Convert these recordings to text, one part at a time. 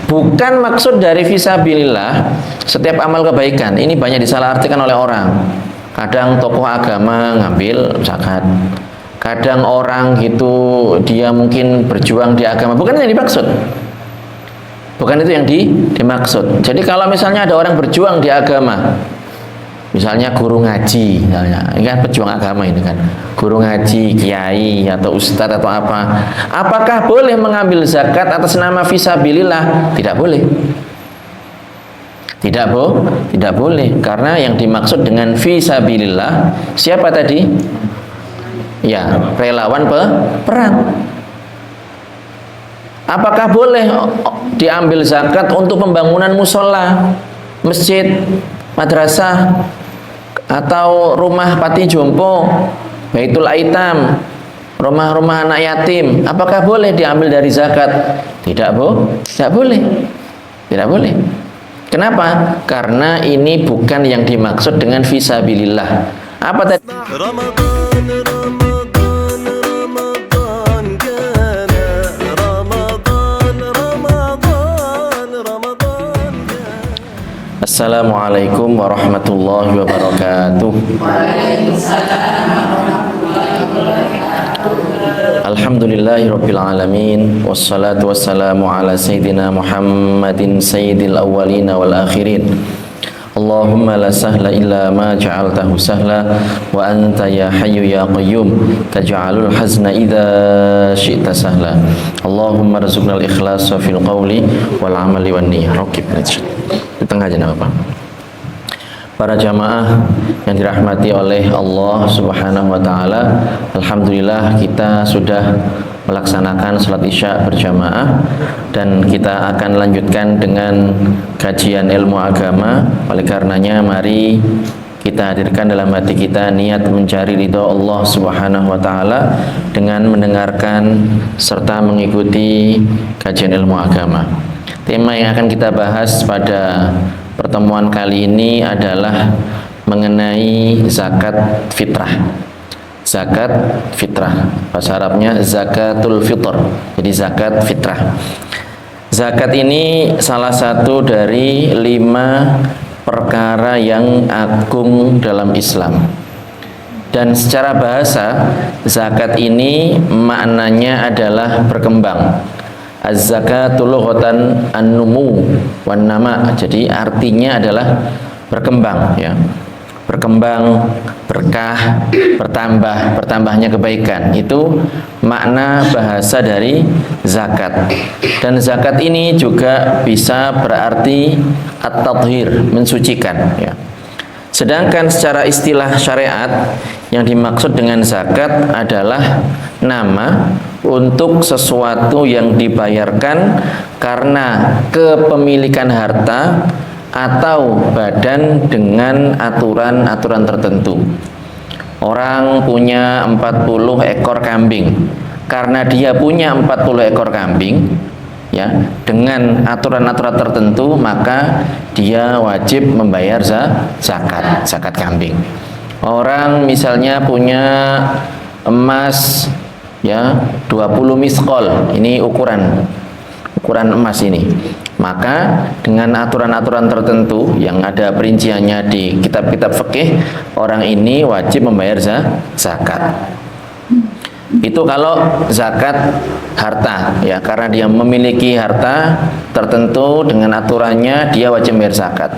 Bukan maksud dari fisabilillah setiap amal kebaikan. Ini banyak disalahartikan oleh orang. Kadang tokoh agama ngambil zakat. Kadang orang gitu dia mungkin berjuang di agama. Bukan yang dimaksud. Bukan itu yang dimaksud. Jadi kalau misalnya ada orang berjuang di agama, misalnya guru ngaji, misalnya, ini kan pejuang agama ini kan, guru ngaji, kiai atau ustadz atau apa, apakah boleh mengambil zakat atas nama fisabilillah? Tidak boleh. Tidak boleh, karena yang dimaksud dengan fisabilillah siapa tadi? Ya, relawan perang. Apakah boleh diambil zakat untuk pembangunan musola, masjid, madrasah, atau rumah panti jompo, baitul aitam, rumah-rumah anak yatim? Apakah boleh diambil dari zakat? Tidak boleh. Tidak boleh. Kenapa? Karena ini bukan yang dimaksud dengan fisabilillah. Apa tadi? Assalamualaikum warahmatullahi wabarakatuh. Alhamdulillahirabbil alamin, wassalatu wassalamu ala sayyidina Muhammadin sayyidil awwalin wal akhirin. Allahumma la sahla illa ma ja'altahu sahla wa anta ya hayyu ya qayyum taj'alul hazna idza syi'ta sahla. Allahumma rzuqnal ikhlasa fil qawli wal amali wan niyyah. Di tengah aja Bapak. Para jamaah yang dirahmati oleh Allah Subhanahu wa taala, alhamdulillah kita sudah melaksanakan salat Isya berjamaah dan kita akan lanjutkan dengan kajian ilmu agama. Oleh karenanya mari kita hadirkan dalam hati kita niat mencari ridha Allah Subhanahu wa taala dengan mendengarkan serta mengikuti kajian ilmu agama. Tema yang akan kita bahas pada pertemuan kali ini adalah mengenai zakat fitrah. Zakat fitrah, bahasa Arabnya zakatul fitr. Jadi zakat fitrah. Zakat ini salah satu dari 5 perkara yang agung dalam Islam. Dan secara bahasa, zakat ini maknanya adalah berkembang. Az-zakatu lughatan an-numu wan nama. Jadi artinya adalah berkembang, ya. Berkembang, berkah, bertambahnya kebaikan. Itu makna bahasa dari zakat. Dan zakat ini juga bisa berarti at-tathhir, mensucikan, ya. Sedangkan secara istilah syariat yang dimaksud dengan zakat adalah nama untuk sesuatu yang dibayarkan karena kepemilikan harta atau badan dengan aturan-aturan tertentu. Orang punya 40 ekor kambing. Karena dia punya 40 ekor kambing, ya, dengan aturan-aturan tertentu, maka dia wajib membayar zakat kambing. Orang misalnya punya emas, ya, 20 miskol, ini ukuran emas ini, maka dengan aturan-aturan tertentu yang ada perinciannya di kitab-kitab fikih, orang ini wajib membayar zakat. Itu kalau zakat harta, ya, karena dia memiliki harta tertentu dengan aturannya, dia wajib membayar zakat.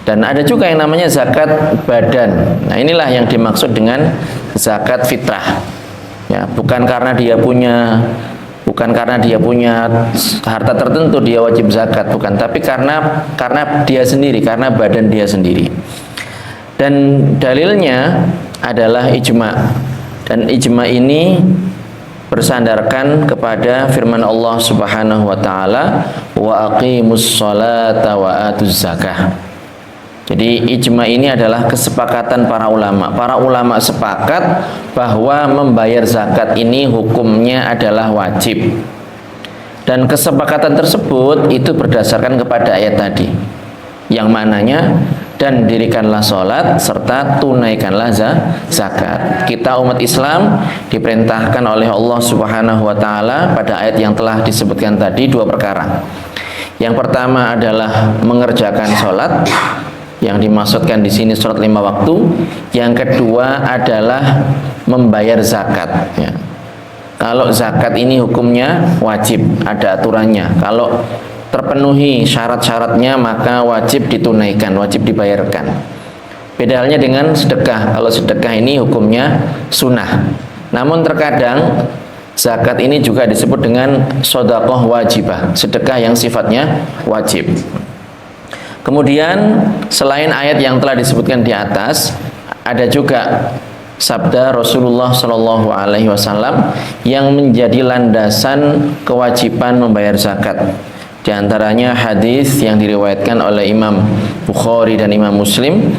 Dan ada juga yang namanya zakat badan. Nah, inilah yang dimaksud dengan zakat fitrah. Ya, bukan karena dia punya harta tertentu dia wajib zakat, bukan, tapi karena dia sendiri, karena badan dia sendiri. Dan dalilnya adalah ijma. Dan ijma ini bersandarkan kepada firman Allah Subhanahu wa taala, wa aqimus sholata wa atuz zakah. Jadi ijma ini adalah kesepakatan para ulama. Para ulama sepakat bahwa membayar zakat ini hukumnya adalah wajib. Dan kesepakatan tersebut itu berdasarkan kepada ayat tadi, yang mananya dan dirikanlah sholat serta tunaikanlah zakat. Kita umat Islam diperintahkan oleh Allah Subhanahu wa taala pada ayat yang telah disebutkan tadi 2 perkara. Yang pertama adalah mengerjakan sholat, yang dimaksudkan di sini sholat 5 waktu. Yang kedua adalah membayar zakat. Ya. Kalau zakat ini hukumnya wajib, ada aturannya. Kalau terpenuhi syarat-syaratnya maka wajib ditunaikan, wajib dibayarkan. Beda halnya dengan sedekah. Kalau sedekah ini hukumnya sunnah. Namun terkadang zakat ini juga disebut dengan sedekah wajibah, sedekah yang sifatnya wajib. Kemudian selain ayat yang telah disebutkan di atas, ada juga sabda Rasulullah Shallallahu Alaihi Wasallam yang menjadi landasan kewajiban membayar zakat. Di antaranya hadis yang diriwayatkan oleh Imam Bukhari dan Imam Muslim.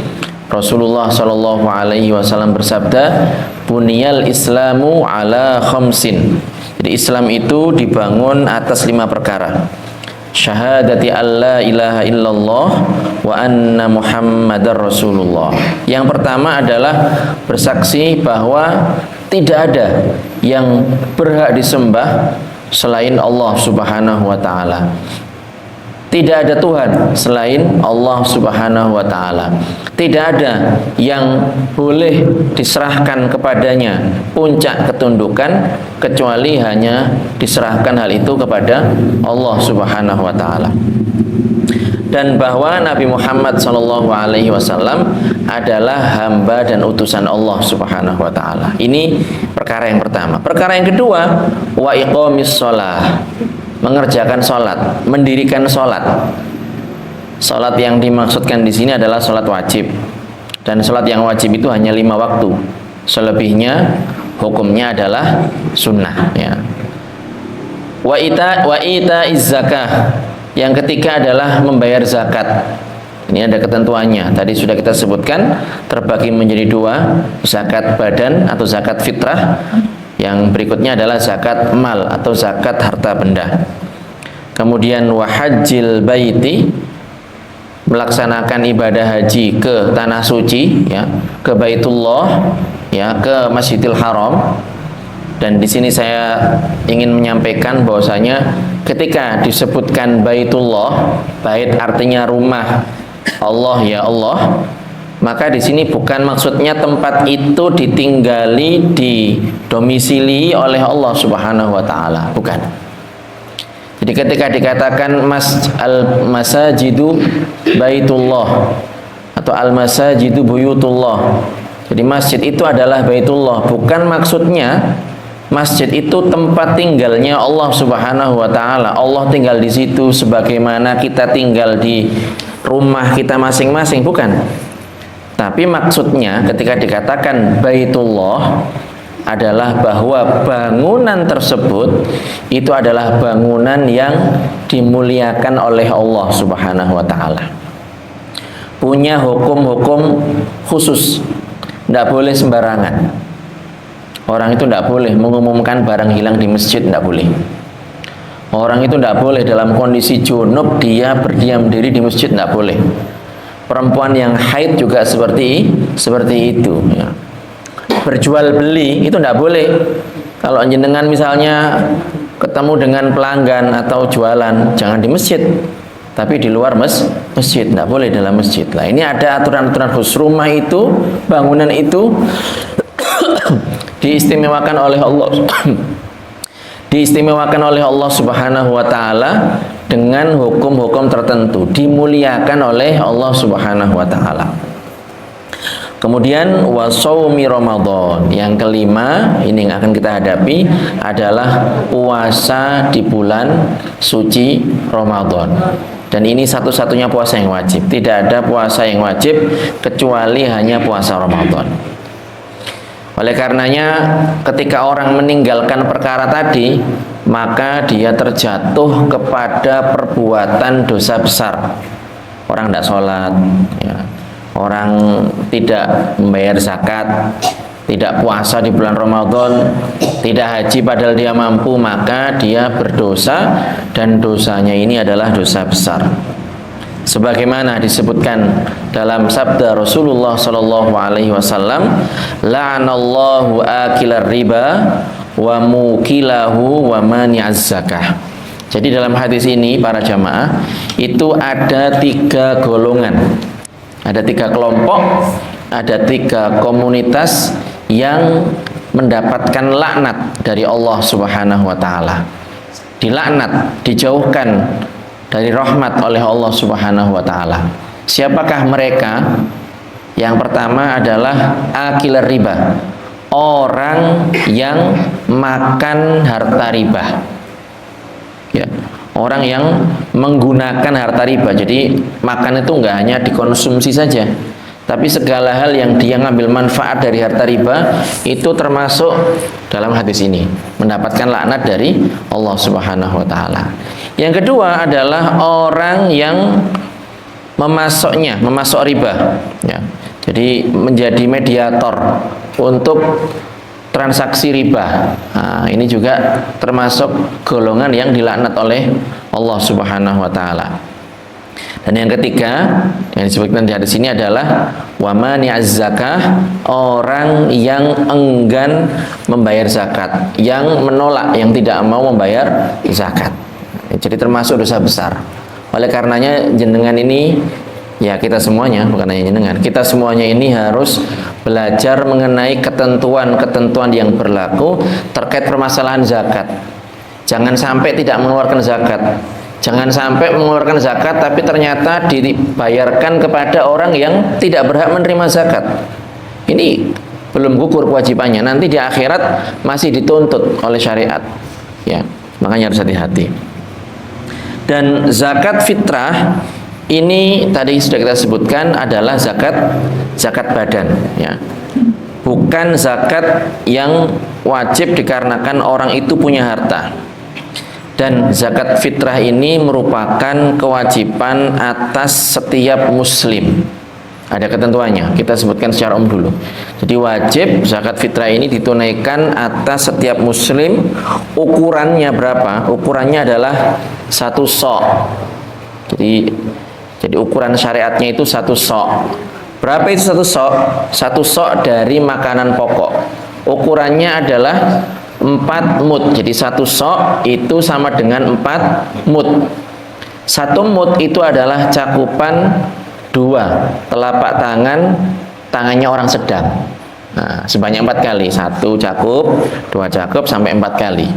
Rasulullah Shallallahu Alaihi Wasallam bersabda, "Buniyal Islamu ala khamsin." Jadi Islam itu dibangun atas 5 perkara. Syahadati alla ilaha illallah wa anna Muhammadar Rasulullah. Yang pertama adalah bersaksi bahwa tidak ada yang berhak disembah selain Allah Subhanahu wa taala. Tidak ada Tuhan selain Allah Subhanahu wa taala. Tidak ada yang boleh diserahkan kepadanya puncak ketundukan kecuali hanya diserahkan hal itu kepada Allah Subhanahu wa taala. Dan bahwa Nabi Muhammad sallallahu alaihi wasallam adalah hamba dan utusan Allah Subhanahu wa taala. Ini perkara yang pertama. Perkara yang kedua, wa iqamis shalah. Mengerjakan sholat, mendirikan sholat. Sholat yang dimaksudkan di sini adalah sholat wajib, dan sholat yang wajib itu hanya 5 waktu. Selebihnya hukumnya adalah sunnah. Ya. Wa ita zakah. Yang ketiga adalah membayar zakat. Ini ada ketentuannya. Tadi sudah kita sebutkan, terbagi menjadi 2, zakat badan atau zakat fitrah. Yang berikutnya adalah zakat mal atau zakat harta benda. Kemudian wahajjil baiti, melaksanakan ibadah haji ke tanah suci, ya, ke Baitullah, ya, ke Masjidil Haram. Dan di sini saya ingin menyampaikan bahwasanya ketika disebutkan Baitullah, bait artinya rumah Allah, ya Allah, maka di sini bukan maksudnya tempat itu ditinggali, didomisili oleh Allah Subhanahu wa taala, bukan. Jadi ketika dikatakan al-masajidu baitullah atau al-masajidu buyutullah, jadi masjid itu adalah baitullah, bukan maksudnya masjid itu tempat tinggalnya Allah Subhanahu wa taala. Allah tinggal di situ sebagaimana kita tinggal di rumah kita masing-masing, bukan. Tapi maksudnya ketika dikatakan Baitullah adalah bahwa bangunan tersebut itu adalah bangunan yang dimuliakan oleh Allah Subhanahu wa taala. Punya hukum-hukum khusus. Tidak boleh sembarangan. Orang itu tidak boleh mengumumkan barang hilang di masjid, tidak boleh. Orang itu tidak boleh dalam kondisi junub dia berdiam diri di masjid, tidak boleh. Perempuan yang haid juga seperti itu, ya. Berjual beli itu tidak boleh. Kalau jenengan misalnya ketemu dengan pelanggan atau jualan, jangan di masjid, tapi di luar masjid, tidak boleh dalam masjid. Lah ini ada aturan-aturan khusus. Rumah itu, bangunan itu diistimewakan oleh Allah Subhanahu wa taala dengan hukum-hukum tertentu, dimuliakan oleh Allah Subhanahu wa taala. Kemudian wasaumi Ramadan. Yang kelima, ini yang akan kita hadapi adalah puasa di bulan suci Ramadan. Dan ini satu-satunya puasa yang wajib. Tidak ada puasa yang wajib kecuali hanya puasa Ramadan. Oleh karenanya ketika orang meninggalkan perkara tadi, maka dia terjatuh kepada perbuatan dosa besar. Orang tidak sholat, ya. Orang tidak membayar zakat, tidak puasa di bulan Ramadan, tidak haji padahal dia mampu, maka dia berdosa, dan dosanya ini adalah dosa besar. Sebagaimana disebutkan dalam sabda Rasulullah sallallahu alaihi wasallam, la'anallahu akilar riba wa mukilahu wa mani'az zakah. Jadi dalam hadis ini para jamaah itu ada 3 golongan, ada 3 kelompok, ada 3 komunitas yang mendapatkan laknat dari Allah Subhanahu wa taala. Dilaknat, dijauhkan dari rahmat oleh Allah Subhanahu wa taala. Siapakah mereka? Yang pertama adalah akilar riba, orang yang makan harta riba. Ya, orang yang menggunakan harta riba. Jadi makan itu enggak hanya dikonsumsi saja, tapi segala hal yang dia ngambil manfaat dari harta riba itu termasuk dalam hadis ini, mendapatkan laknat dari Allah Subhanahu wa taala. Yang kedua adalah orang yang memasok riba, ya. Jadi menjadi mediator untuk transaksi riba. Nah, ini juga termasuk golongan yang dilaknat oleh Allah Subhanahu wa taala. Dan yang ketiga yang disebutkan di hadis ini adalah wamani'az zakah, orang yang enggan membayar zakat, yang menolak, yang tidak mau membayar zakat. Jadi termasuk dosa besar. Oleh karenanya jenengan ini, ya kita semuanya, bukan hanya jenengan, kita semuanya ini harus belajar mengenai ketentuan-ketentuan yang berlaku terkait permasalahan zakat. Jangan sampai tidak mengeluarkan zakat. Jangan sampai mengeluarkan zakat tapi ternyata dibayarkan kepada orang yang tidak berhak menerima zakat. Ini belum gugur kewajibannya. Nanti di akhirat masih dituntut oleh syariat. Ya, makanya harus hati-hati. Dan zakat fitrah ini tadi sudah kita sebutkan adalah zakat badan, ya. Bukan zakat yang wajib dikarenakan orang itu punya harta. Dan zakat fitrah ini merupakan kewajiban atas setiap muslim. Ada ketentuannya, kita sebutkan secara umum dulu. Jadi wajib zakat fitrah ini ditunaikan atas setiap muslim. Ukurannya berapa? Ukurannya adalah 1 sok. Jadi ukuran syariatnya itu 1 sok. Berapa itu 1 sok? 1 sok dari makanan pokok. Ukurannya adalah 4 mud. Jadi 1 sok itu sama dengan 4 mud. 1 mud itu adalah cakupan 2 telapak tangannya orang sedang. Nah, sebanyak 4 kali. 1 cakup, 2 cakup, sampai 4 kali.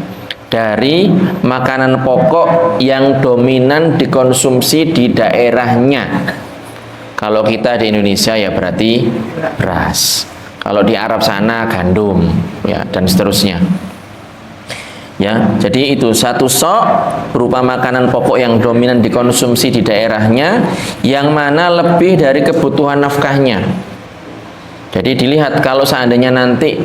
Dari makanan pokok yang dominan dikonsumsi di daerahnya. Kalau kita di Indonesia ya berarti beras. Kalau di Arab sana gandum, ya, dan seterusnya. Ya, jadi itu 1 sok berupa makanan pokok yang dominan dikonsumsi di daerahnya, yang mana lebih dari kebutuhan nafkahnya. Jadi dilihat kalau seandainya nanti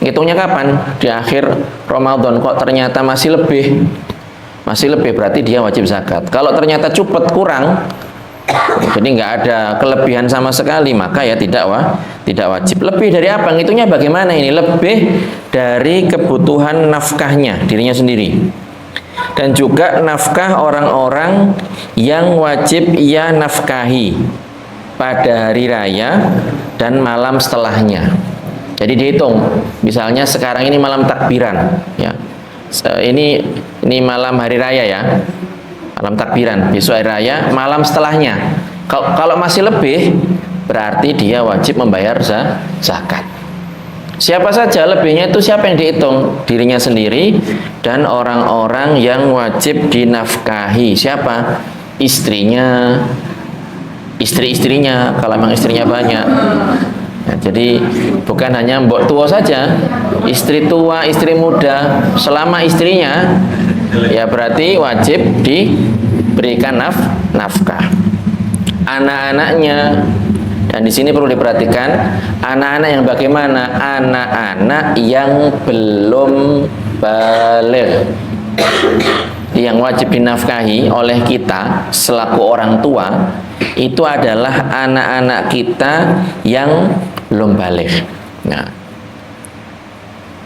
hitungnya kapan? Di akhir Ramadan kok ternyata masih lebih berarti dia wajib zakat. Kalau ternyata cepet kurang, jadi nggak ada kelebihan sama sekali, maka ya tidak wajib. Lebih dari apa? Ngitungnya bagaimana ini? Lebih dari kebutuhan nafkahnya dirinya sendiri, dan juga nafkah orang-orang yang wajib ia nafkahi pada hari raya dan malam setelahnya. Jadi dihitung, misalnya sekarang ini malam takbiran, ya. Ini malam hari raya, ya. Malam takbiran, besok hari raya, malam setelahnya. Kalau masih lebih, berarti dia wajib membayar zakat. Siapa saja lebihnya itu, siapa yang dihitung? Dirinya sendiri dan orang-orang yang wajib dinafkahi. Siapa? Istrinya, istri-istrinya kalau memang istrinya banyak. Ya, jadi bukan hanya mbok tua saja, istri tua, istri muda, selama istrinya ya berarti wajib diberikan nafkah. Anak-anaknya, dan di sini perlu diperhatikan anak-anak yang bagaimana? Anak-anak yang belum baligh. Yang wajib dinafkahi oleh kita selaku orang tua itu adalah anak-anak kita yang belum baligh. Nah,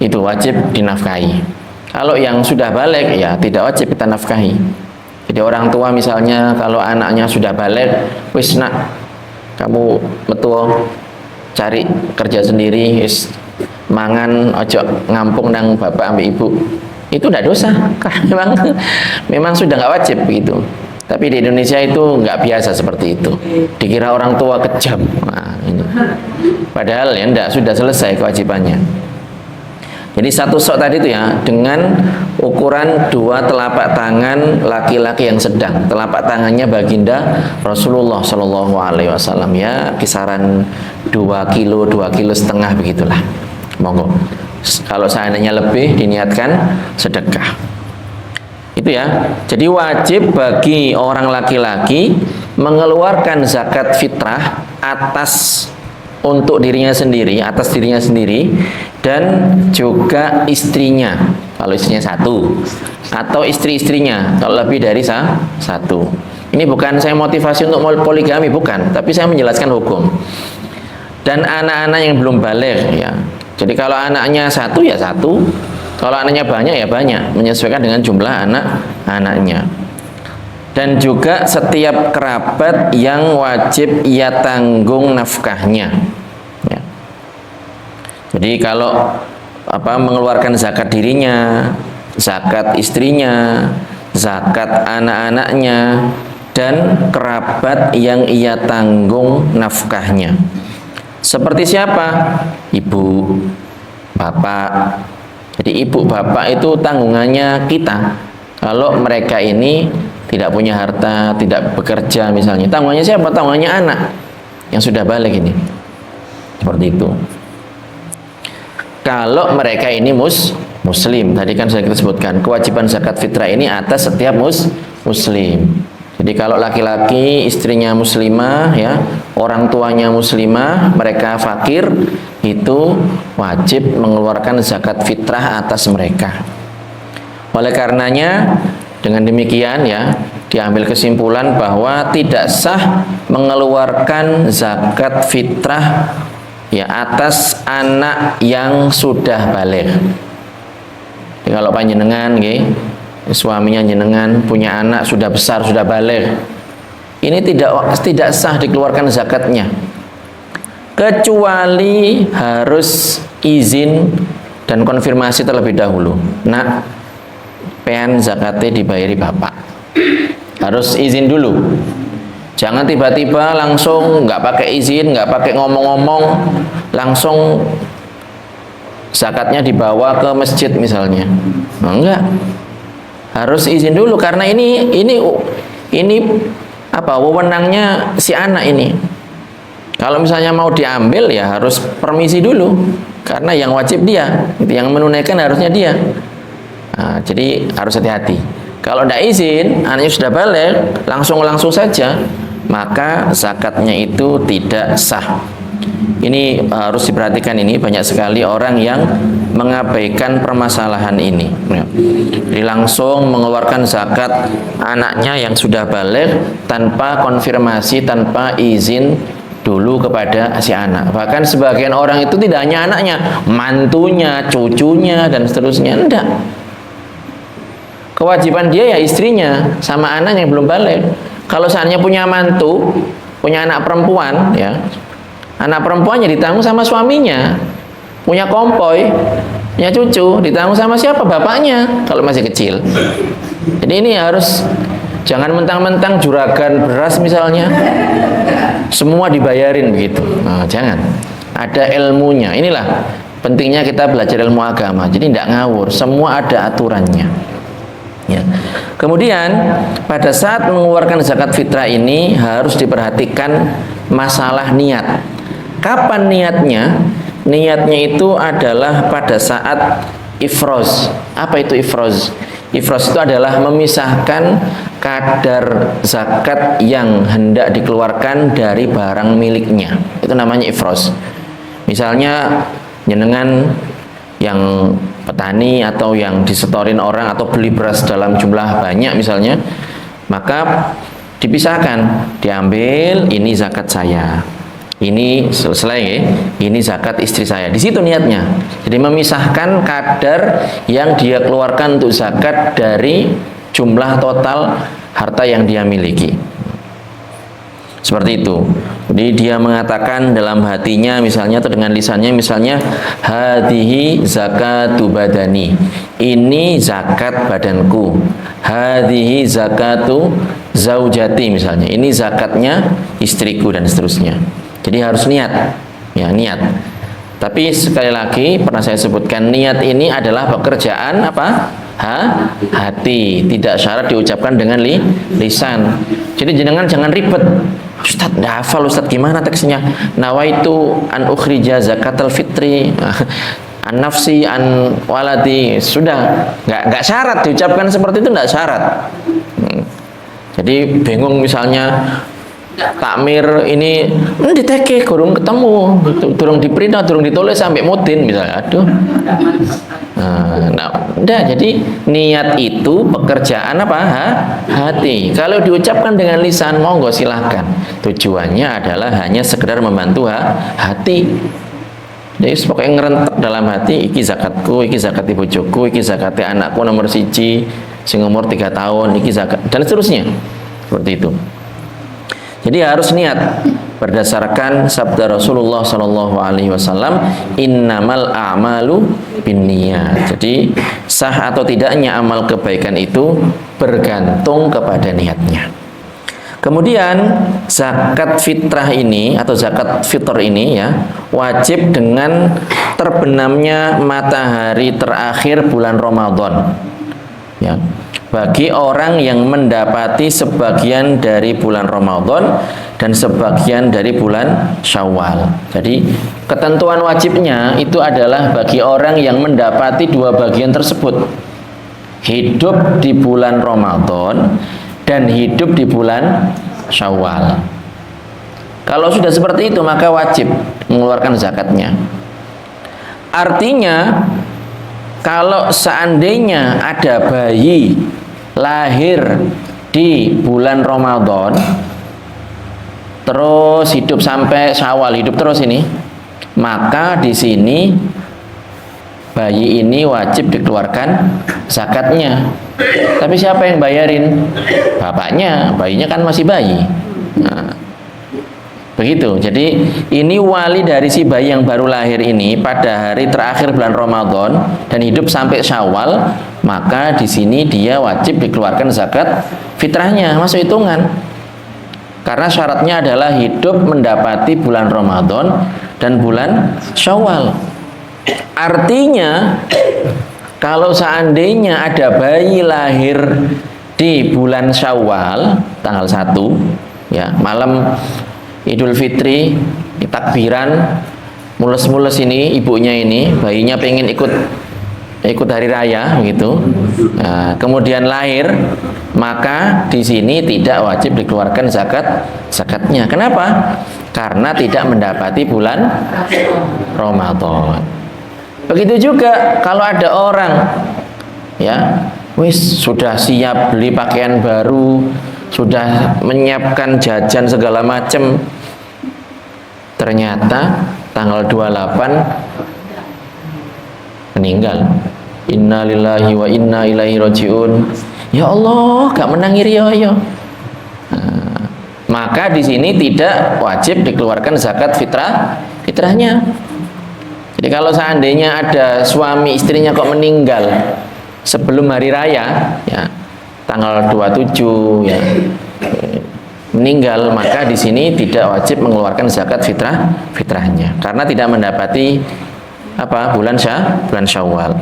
itu wajib dinafkahi. Kalau yang sudah baligh ya tidak wajib kita nafkahi. Jadi orang tua misalnya kalau anaknya sudah baligh, wis nak, kamu metu cari kerja sendiri, mangan ojo ngampung nang bapak ambil ibu. itu tidak dosa, karena memang sudah nggak wajib begitu. Tapi di Indonesia itu nggak biasa seperti itu, dikira orang tua kejam. Nah, ini. Padahal ya enggak, sudah selesai kewajibannya. Jadi satu sok tadi itu ya, dengan ukuran 2 telapak tangan laki-laki yang sedang. Telapak tangannya baginda Rasulullah Shallallahu Alaihi Wasallam ya, kisaran 2 kilo, 2,5 kilo begitulah. Monggo. Kalau seandainya lebih diniatkan sedekah. Itu ya. Jadi wajib bagi orang laki-laki mengeluarkan zakat fitrah atas untuk dirinya sendiri, atas dirinya sendiri, dan juga istrinya kalau istrinya satu, atau istri-istrinya kalau lebih dari satu. Ini bukan saya motivasi untuk poligami, bukan, tapi saya menjelaskan hukum. Dan anak-anak yang belum baligh ya. Jadi kalau anaknya satu ya satu, kalau anaknya banyak ya banyak, menyesuaikan dengan jumlah anak-anaknya. Dan juga setiap kerabat yang wajib ia tanggung nafkahnya. Ya. Jadi kalau mengeluarkan zakat dirinya, zakat istrinya, zakat anak-anaknya, dan kerabat yang ia tanggung nafkahnya. Seperti siapa? Ibu, bapak. Jadi ibu, bapak itu tanggungannya kita. Kalau mereka ini tidak punya harta, tidak bekerja misalnya, tanggungannya siapa? Tanggungannya anak yang sudah balik ini. Seperti itu. Kalau mereka ini muslim, tadi kan sudah kita sebutkan, kewajiban zakat fitrah ini atas setiap muslim. Jadi kalau laki-laki istrinya muslimah ya, orang tuanya muslimah, mereka fakir, itu wajib mengeluarkan zakat fitrah atas mereka. Oleh karenanya dengan demikian ya, diambil kesimpulan bahwa tidak sah mengeluarkan zakat fitrah ya atas anak yang sudah baligh. Jadi kalau panjenengan nggih, suaminya jenengan punya anak sudah besar, sudah baligh, ini tidak sah dikeluarkan zakatnya, kecuali harus izin dan konfirmasi terlebih dahulu. Nak, pengen zakatnya dibayari bapak, harus izin dulu. Jangan tiba-tiba langsung nggak pakai izin, nggak pakai ngomong-ngomong, langsung zakatnya dibawa ke masjid misalnya. Nah, enggak, harus izin dulu, karena ini wewenangnya si anak ini. Kalau misalnya mau diambil ya harus permisi dulu, karena yang wajib dia, yang menunaikan harusnya dia. Nah, jadi harus hati-hati. Kalau tidak izin, anaknya sudah balik, langsung saja, maka zakatnya itu tidak sah. Ini harus diperhatikan, ini banyak sekali orang yang mengabaikan permasalahan ini. Jadi langsung mengeluarkan zakat anaknya yang sudah balik tanpa konfirmasi, tanpa izin dulu kepada si anak. Bahkan sebagian orang itu tidak hanya anaknya, mantunya, cucunya, dan seterusnya. Enggak. Kewajiban dia ya istrinya sama anak yang belum balik. Kalau seandainya punya mantu, punya anak perempuan ya, anak perempuannya ditanggung sama suaminya. Punya kompoi, punya cucu, ditanggung sama siapa? Bapaknya kalau masih kecil. Jadi ini harus, jangan mentang-mentang juragan beras misalnya semua dibayarin begitu. Nah, jangan. Ada ilmunya. Inilah pentingnya kita belajar ilmu agama. Jadi tidak ngawur, semua ada aturannya. Ya. Kemudian pada saat mengeluarkan zakat fitrah ini harus diperhatikan masalah niat. Kapan niatnya? Niatnya itu adalah pada saat ifroz. Apa itu ifroz? Ifroz itu adalah memisahkan kadar zakat yang hendak dikeluarkan dari barang miliknya. Itu namanya ifroz. Misalnya jenengan yang petani atau yang disetorin orang atau beli beras dalam jumlah banyak misalnya, maka dipisahkan, diambil ini zakat saya, ini selesai ya, ini zakat istri saya. Di situ niatnya. Jadi memisahkan kadar yang dia keluarkan untuk zakat dari jumlah total harta yang dia miliki. Seperti itu. Jadi dia mengatakan dalam hatinya misalnya atau dengan lisannya misalnya hadhihi zakatu badani. Ini zakat badanku. Hadhihi zakatu zaujati misalnya. Ini zakatnya istriku dan seterusnya. Jadi harus niat. Ya, niat. Tapi sekali lagi pernah saya sebutkan niat ini adalah pekerjaan apa? Hati, tidak syarat diucapkan dengan lisan. Jadi jenengan jangan ribet. Ustaz, nggak hafal Ustaz, gimana teksnya? Nawaitu an ukhrija zakatal fitri an nafsi an waladi. Sudah, nggak syarat diucapkan seperti itu, nggak syarat. Jadi bingung misalnya takmir ini diteke kurung ketemu, durung diprint, durung ditulis sampai mudin misalnya. Aduh. Nah, udah, jadi niat itu pekerjaan apa? Hati. Kalau diucapkan dengan lisan monggo silahkan. Tujuannya adalah hanya sekedar membantu hati. Jadi pokoknya ngerentek dalam hati, iki zakatku, iki zakat bojoku, iki zakat anakku nomor 1 sing umur 3 tahun, iki zakat dan seterusnya. Seperti itu. Jadi harus niat berdasarkan sabda Rasulullah Shallallahu Alaihi Wasallam, innamal a'malu binniyat. Jadi sah atau tidaknya amal kebaikan itu bergantung kepada niatnya. Kemudian zakat fitrah ini atau zakat fitr ini ya wajib dengan terbenamnya matahari terakhir bulan Ramadan. Ya. Bagi orang yang mendapati sebagian dari bulan Ramadan dan sebagian dari bulan Syawal. Jadi ketentuan wajibnya itu adalah bagi orang yang mendapati dua bagian tersebut. Hidup di bulan Ramadan dan hidup di bulan Syawal. Kalau sudah seperti itu maka wajib mengeluarkan zakatnya. Artinya kalau seandainya ada bayi lahir di bulan Ramadan terus hidup sampai Syawal, hidup terus ini, maka di sini bayi ini wajib dikeluarkan zakatnya. Tapi siapa yang bayarin? Bapaknya, bayinya kan masih bayi. Nah, begitu. Jadi ini wali dari si bayi yang baru lahir ini pada hari terakhir bulan Ramadan dan hidup sampai Syawal, maka di sini dia wajib dikeluarkan zakat fitrahnya, masuk hitungan. Karena syaratnya adalah hidup mendapati bulan Ramadan dan bulan Syawal. Artinya kalau seandainya ada bayi lahir di bulan Syawal tanggal 1 ya, malam Idul Fitri, takbiran, mules-mules ini ibunya ini, bayinya pengen ikut hari raya gitu. Nah, kemudian lahir, maka di sini tidak wajib dikeluarkan zakatnya. Kenapa? Karena tidak mendapati bulan Ramadan. Begitu juga kalau ada orang ya, wis sudah siap beli pakaian baru, sudah menyiapkan jajan segala macam, ternyata tanggal 28 meninggal. Innalillahi wa inna ilaihi rajiun. Ya Allah, gak menangir ya. Nah, maka di sini tidak wajib dikeluarkan zakat fitrahnya. Jadi kalau seandainya ada suami istrinya kok meninggal sebelum hari raya ya, tanggal 27 ya, meninggal, maka di sini tidak wajib mengeluarkan zakat fitrahnya karena tidak mendapati apa bulan Syawal.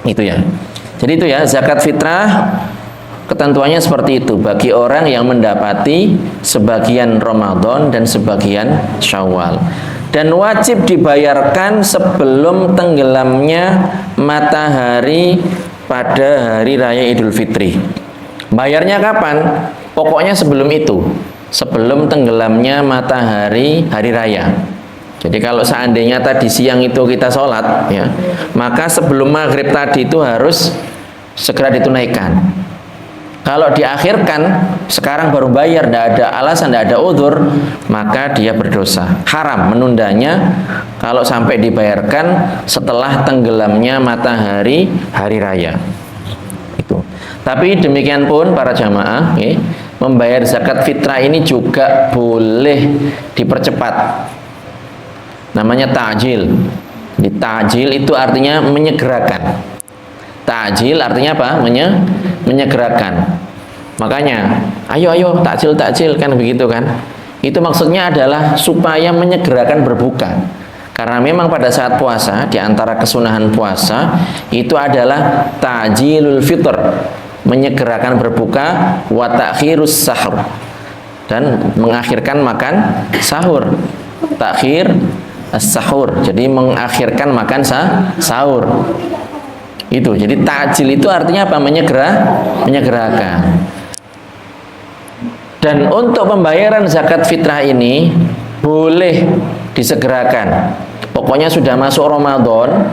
Itu ya. Jadi itu ya, zakat fitrah ketentuannya seperti itu bagi orang yang mendapati sebagian Ramadan dan sebagian Syawal. Dan wajib dibayarkan sebelum tenggelamnya matahari pada hari raya Idul Fitri. Bayarnya kapan? Pokoknya sebelum itu, sebelum tenggelamnya matahari hari raya. Jadi kalau seandainya tadi siang itu kita sholat ya, maka sebelum maghrib tadi itu harus segera ditunaikan. Kalau diakhirkan sekarang baru bayar, tidak ada alasan, tidak ada udzur, maka dia berdosa. Haram menundanya kalau sampai dibayarkan setelah tenggelamnya matahari hari raya. Itu. Tapi demikian pun para jamaah, membayar zakat fitrah ini juga boleh dipercepat. Namanya ta'jil. Di ta'jil itu artinya menyegerakan. Ta'jil artinya apa? Menyegerakan. Makanya, ayo takjil kan begitu kan? Itu maksudnya adalah supaya menyegerakan berbuka. Karena memang pada saat puasa, di antara kesunahan puasa itu adalah ta'jilul fitr, menyegerakan berbuka, wa ta'khirus sahur, dan mengakhirkan makan sahur. Takhir as-sahur, jadi mengakhirkan makan sahur. Itu. Jadi ta'jil itu artinya apa? Menyegerakan. Dan untuk pembayaran zakat fitrah ini boleh disegerakan. Pokoknya sudah masuk Ramadan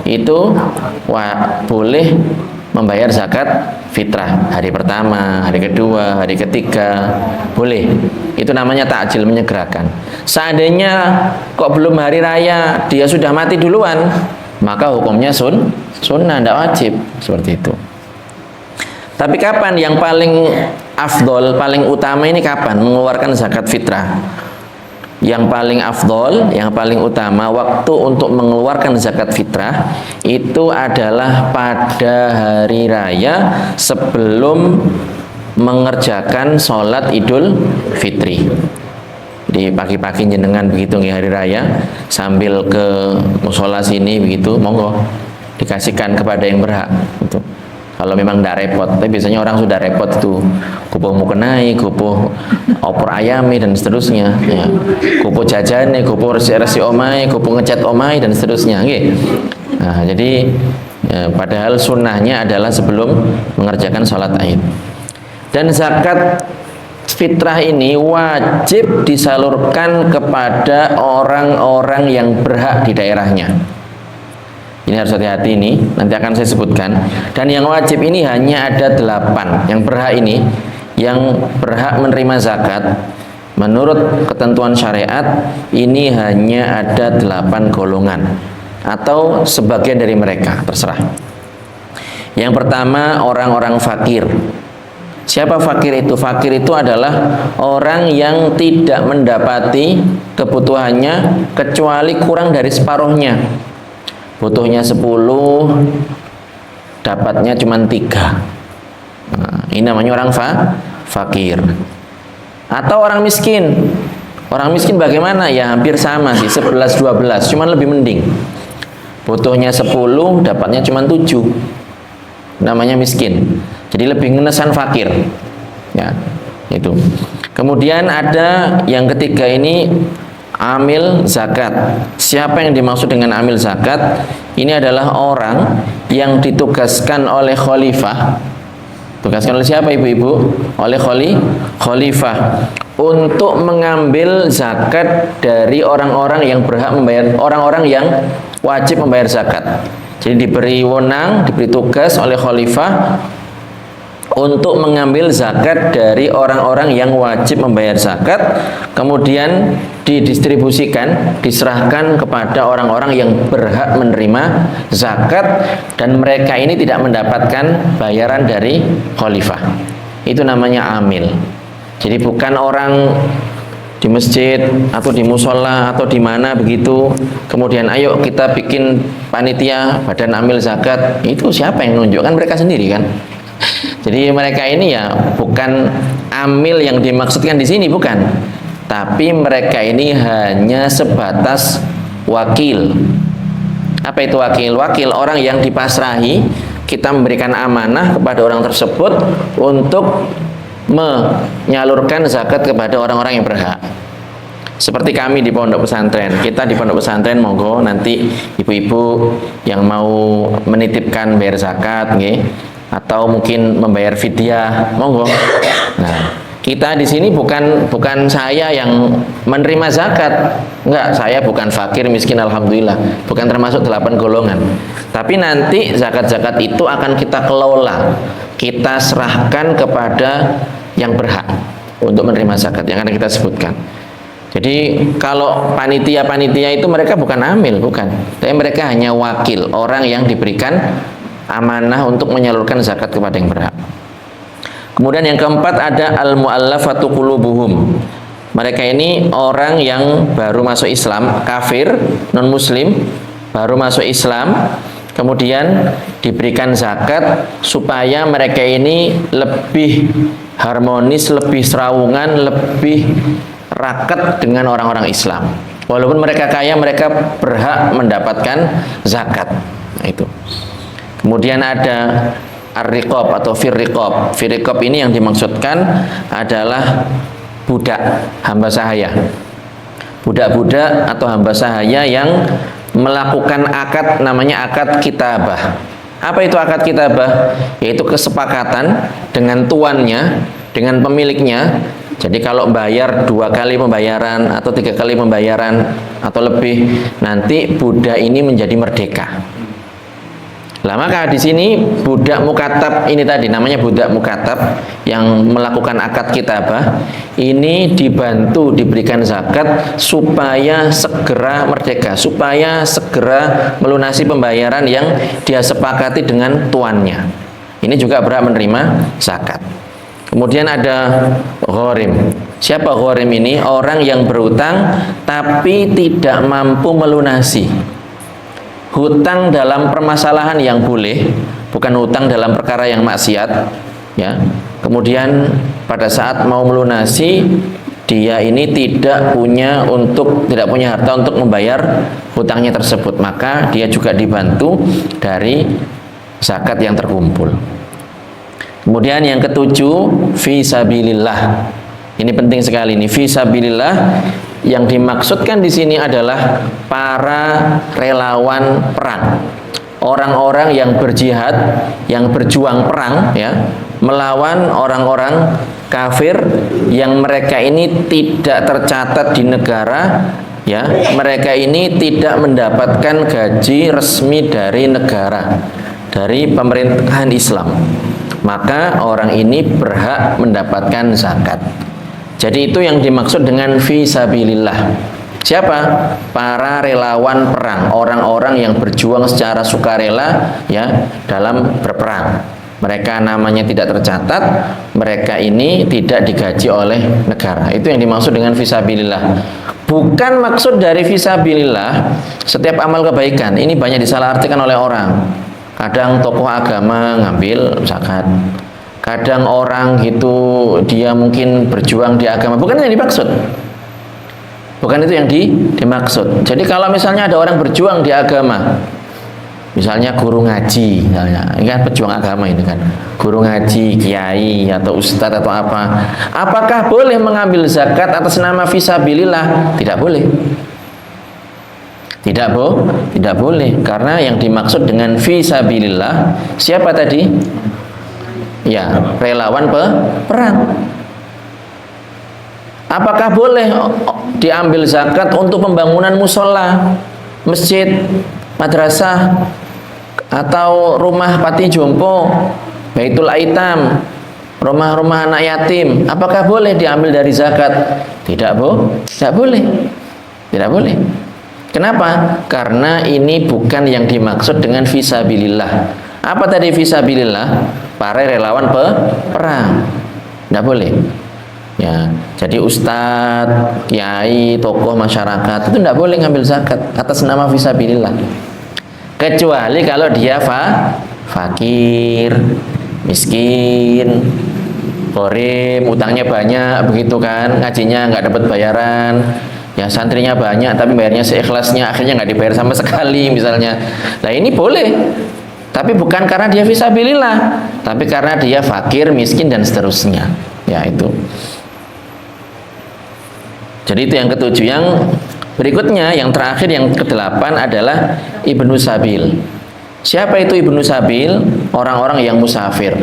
itu boleh membayar zakat fitrah. Hari pertama, hari kedua, hari ketiga boleh. Itu namanya takjil, menyegerakan. Seandainya kok belum hari raya dia sudah mati duluan, maka hukumnya sunnah, tidak wajib. Seperti itu. Tapi kapan yang paling afdol, paling utama ini kapan mengeluarkan zakat fitrah? Yang paling afdol, yang paling utama waktu untuk mengeluarkan zakat fitrah itu adalah pada hari raya sebelum mengerjakan sholat Idul Fitri. Di pagi-pagi jenengan begitu nih hari raya sambil ke musola sini begitu, monggo dikasihkan kepada yang berhak. Gitu. Kalau memang tidak repot, tapi biasanya orang sudah repot itu kupuh mukenai, kupuh opor ayami dan seterusnya, ya. Kupuh jajane, kupuh resi omai, kupuh ngecat omai dan seterusnya. Okay. Nah, jadi padahal sunnahnya adalah sebelum mengerjakan sholat Id. Dan zakat fitrah ini wajib disalurkan kepada orang-orang yang berhak di daerahnya. Ini harus hati-hati, ini nanti akan saya sebutkan. Dan yang wajib ini hanya ada 8. Yang berhak ini, yang berhak menerima zakat menurut ketentuan syariat ini hanya ada 8 golongan atau sebagian dari mereka, terserah. Yang pertama, orang-orang fakir. Siapa fakir itu? Fakir itu adalah orang yang tidak mendapati kebutuhannya kecuali kurang dari separuhnya. Butuhnya 10, dapatnya cuma 3. Nah, ini namanya orang fakir. Atau orang miskin. Orang miskin bagaimana? Ya hampir sama sih, 11-12, cuman lebih mending. Butuhnya 10, dapatnya cuma 7. Namanya miskin. Jadi lebih ngenesan fakir. Ya, itu. Kemudian ada yang ketiga ini amil zakat. Siapa yang dimaksud dengan amil zakat? Ini adalah orang yang ditugaskan oleh khalifah. Tugaskan oleh siapa ibu-ibu? Oleh khalifah untuk mengambil zakat dari orang-orang yang berhak membayar, orang-orang yang wajib membayar zakat. Jadi diberi wewenang, diberi tugas oleh khalifah untuk mengambil zakat dari orang-orang yang wajib membayar zakat, kemudian didistribusikan, diserahkan kepada orang-orang yang berhak menerima zakat, dan mereka ini tidak mendapatkan bayaran dari khalifah. Itu namanya amil. Jadi bukan orang di masjid atau di musola atau di mana begitu, kemudian ayo kita bikin panitia badan amil zakat. Itu siapa yang nunjukkan? Mereka sendiri kan. Jadi mereka ini ya bukan amil yang dimaksudkan di sini, bukan. Tapi mereka ini hanya sebatas wakil. Apa itu wakil? Wakil orang yang dipasrahi, kita memberikan amanah kepada orang tersebut untuk menyalurkan zakat kepada orang-orang yang berhak. Seperti kami di pondok pesantren, kita di pondok pesantren monggo nanti ibu-ibu yang mau menitipkan bayar zakat, nggih, atau mungkin membayar fidyah, monggo. Nah, kita di sini bukan saya yang menerima zakat, enggak, saya bukan fakir miskin alhamdulillah, bukan termasuk 8 golongan. Tapi nanti zakat-zakat itu akan kita kelola, kita serahkan kepada yang berhak untuk menerima zakat yang akan kita sebutkan. Jadi kalau panitia-panitia itu mereka bukan amil, bukan, tapi mereka hanya wakil, orang yang diberikan amanah untuk menyalurkan zakat kepada yang berhak. Kemudian yang keempat ada al-mu'allafatu qulubuhum. Mereka ini orang yang baru masuk Islam, kafir, non muslim, baru masuk Islam, kemudian diberikan zakat supaya mereka ini lebih harmonis, lebih serawungan, lebih raket dengan orang-orang Islam. Walaupun mereka kaya, mereka berhak mendapatkan zakat. Nah, itu. Kemudian ada ar-riqab atau fir-riqab. Fir-riqab ini yang dimaksudkan adalah budak, hamba sahaya. Budak-budak atau hamba sahaya yang melakukan akad, namanya akad kitabah. Apa itu akad kitabah? Yaitu kesepakatan dengan tuannya, dengan pemiliknya. Jadi kalau bayar 2 kali pembayaran atau 3 kali pembayaran atau lebih, nanti budak ini menjadi merdeka. Lah maka di sini budak mukatab ini tadi namanya budak mukatab yang melakukan akad kitabah ini dibantu diberikan zakat supaya segera merdeka, supaya segera melunasi pembayaran yang dia sepakati dengan tuannya. Ini juga berhak menerima zakat. Kemudian ada gharim. Siapa gharim ini? Orang yang berutang tapi tidak mampu melunasi. Hutang dalam permasalahan yang boleh, bukan hutang dalam perkara yang maksiat, ya. Kemudian pada saat mau melunasi, dia ini tidak punya harta untuk membayar hutangnya tersebut, maka dia juga dibantu dari zakat yang terkumpul. Kemudian yang ketujuh, fi sabilillah. Ini penting sekali nih, fi sabilillah. Yang dimaksudkan di sini adalah para relawan perang, orang-orang yang berjihad, yang berjuang perang, ya, melawan orang-orang kafir yang mereka ini tidak tercatat di negara, ya, mereka ini tidak mendapatkan gaji resmi dari negara, dari pemerintahan Islam. Maka orang ini berhak mendapatkan zakat. Jadi itu yang dimaksud dengan fisabilillah. Siapa? Para relawan perang, orang-orang yang berjuang secara sukarela, ya, dalam berperang. Mereka namanya tidak tercatat, mereka ini tidak digaji oleh negara. Itu yang dimaksud dengan fisabilillah. Bukan maksud dari fisabilillah setiap amal kebaikan. Ini banyak disalahartikan oleh orang. Kadang tokoh agama ngambil zakat. Kadang orang gitu dia mungkin berjuang di agama, bukan yang dimaksud. Bukan itu yang dimaksud. Jadi kalau misalnya ada orang berjuang di agama, misalnya guru ngaji, misalnya, ini kan pejuang agama ini kan, guru ngaji, kiai atau ustadz atau apa, apakah boleh mengambil zakat atas nama fisabilillah? Tidak boleh. Tidak boleh, karena yang dimaksud dengan fisabilillah siapa tadi? Ya, relawan perang. Apakah boleh diambil zakat untuk pembangunan musola, masjid, madrasah, atau rumah panti jompo, baitul aitam, rumah-rumah anak yatim? Apakah boleh diambil dari zakat? Tidak boleh. Tidak boleh. Kenapa? Karena ini bukan yang dimaksud dengan fisabilillah. Apa tadi fisabilillah? Para relawan perang. Tidak boleh. Ya, jadi ustadz, kiai, tokoh masyarakat itu tidak boleh ngambil zakat atas nama fisabilillah. Kecuali kalau dia fakir, miskin, gharim, utangnya banyak, begitu kan, ngajinya nggak dapat bayaran, ya santrinya banyak tapi bayarnya seikhlasnya, akhirnya nggak dibayar sama sekali misalnya. Nah ini boleh. Tapi bukan karena dia fisabilillah, tapi karena dia fakir, miskin dan seterusnya. Ya itu. Jadi itu yang ketujuh. Yang berikutnya, yang terakhir, yang kedelapan adalah ibnu sabil. Siapa itu ibnu sabil? Orang-orang yang musafir.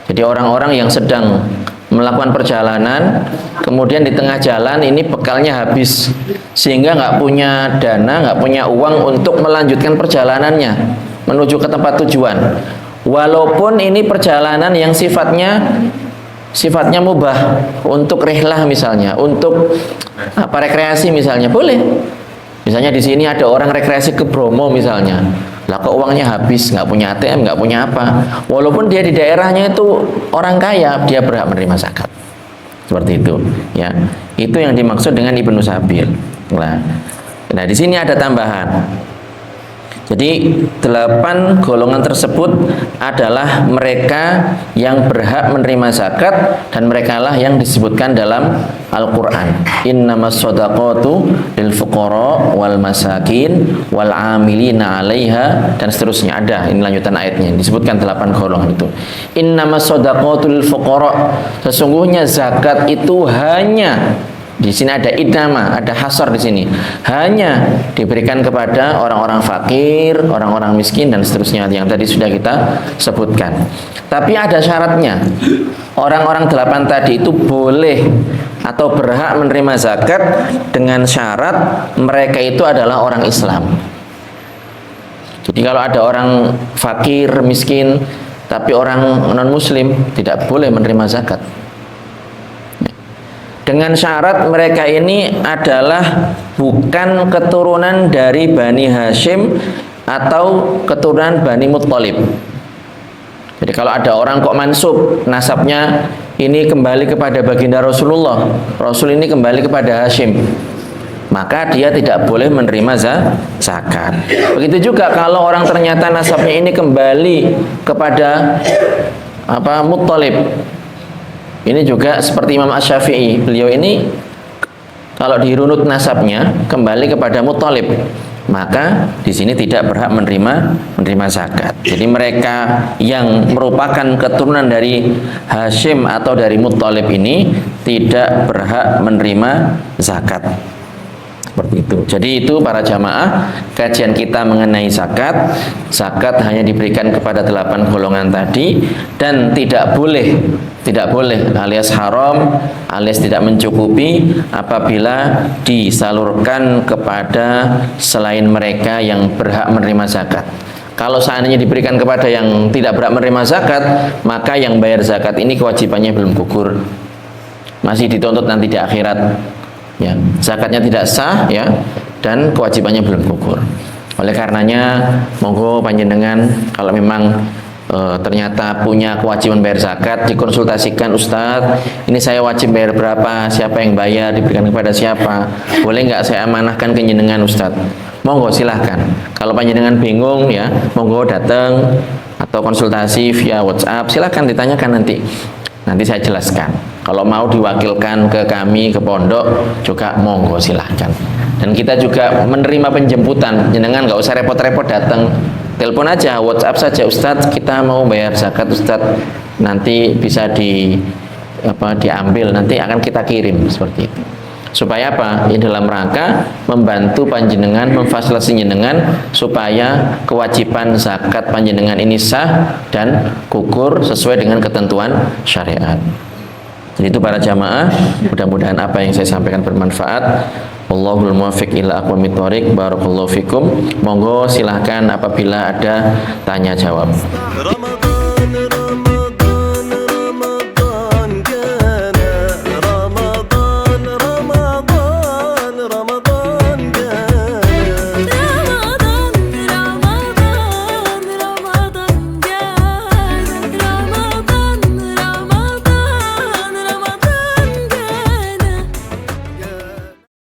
Jadi orang-orang yang sedang melakukan perjalanan, kemudian di tengah jalan ini bekalnya habis, sehingga nggak punya dana, nggak punya uang untuk melanjutkan perjalanannya menuju ke tempat tujuan. Walaupun ini perjalanan yang sifatnya mubah, untuk rihlah misalnya, untuk rekreasi misalnya, boleh. Misalnya di sini ada orang rekreasi ke Bromo misalnya, lah kok uangnya habis, nggak punya ATM, nggak punya apa. Walaupun dia di daerahnya itu orang kaya, dia berhak menerima zakat. Seperti itu, ya. Itu yang dimaksud dengan Ibnu Sabil. Nah, di sini ada tambahan. Jadi 8 golongan tersebut adalah mereka yang berhak menerima zakat, dan merekalah yang disebutkan dalam Al-Quran. Innamas shadaqatu lil fuqara wal masakin wal amilina 'alaiha, dan seterusnya. Ada ini lanjutan ayatnya, disebutkan 8 golongan itu. Innamas shadaqatu lil fuqara, sesungguhnya zakat itu hanya, di sini ada idnama, ada hasar di sini. Hanya diberikan kepada orang-orang fakir, orang-orang miskin, dan seterusnya yang tadi sudah kita sebutkan. Tapi ada syaratnya. Orang-orang 8 tadi itu boleh atau berhak menerima zakat dengan syarat mereka itu adalah orang Islam. Jadi kalau ada orang fakir, miskin, tapi orang non-muslim, tidak boleh menerima zakat. Dengan syarat mereka ini adalah bukan keturunan dari Bani Hashim atau keturunan Bani Muttalib. Jadi kalau ada orang kok mansub nasabnya ini kembali kepada baginda Rasulullah, Rasul ini kembali kepada Hashim, maka dia tidak boleh menerima zakat. Begitu juga kalau orang ternyata nasabnya ini kembali kepada Muttalib. Ini juga seperti Imam Asy-Syafi'i. Beliau ini kalau dirunut nasabnya kembali kepada Muttalib, maka di sini tidak berhak menerima zakat. Jadi mereka yang merupakan keturunan dari Hashim atau dari Muttalib ini tidak berhak menerima zakat. Seperti itu. Jadi itu para jamaah, kajian kita mengenai zakat. Zakat hanya diberikan kepada 8 golongan tadi, dan tidak boleh alias haram, alias tidak mencukupi apabila disalurkan kepada selain mereka yang berhak menerima zakat. Kalau seandainya diberikan kepada yang tidak berhak menerima zakat, maka yang bayar zakat ini kewajibannya belum gugur, masih dituntut nanti di akhirat. Ya, zakatnya tidak sah, ya, dan kewajibannya belum gugur. Oleh karenanya, monggo panjenengan kalau memang ternyata punya kewajiban bayar zakat, dikonsultasikan, Ustadz, ini saya wajib bayar berapa, siapa yang bayar, diberikan kepada siapa, boleh nggak saya amanahkan ke jenengan Ustadz? Monggo silahkan. Kalau panjenengan bingung, ya, monggo datang atau konsultasi via WhatsApp, silahkan ditanyakan nanti saya jelaskan. Kalau mau diwakilkan ke kami, ke pondok, juga monggo silahkan. Dan kita juga menerima penjemputan. Jenengan nggak usah repot-repot datang, telepon aja, WhatsApp saja, Ustadz kita mau bayar zakat Ustadz, nanti bisa diambil, nanti akan kita kirim, seperti itu. Supaya apa? Ini dalam rangka membantu panjenengan, memfasilitasi jenengan supaya kewajiban zakat panjenengan ini sah dan gugur sesuai dengan ketentuan syariat. Jadi itu para jamaah, mudah-mudahan apa yang saya sampaikan bermanfaat. Wallahul muwaffiq ila aqwamit thoriq. Barakallahu fikum. Monggo silahkan apabila ada tanya jawab.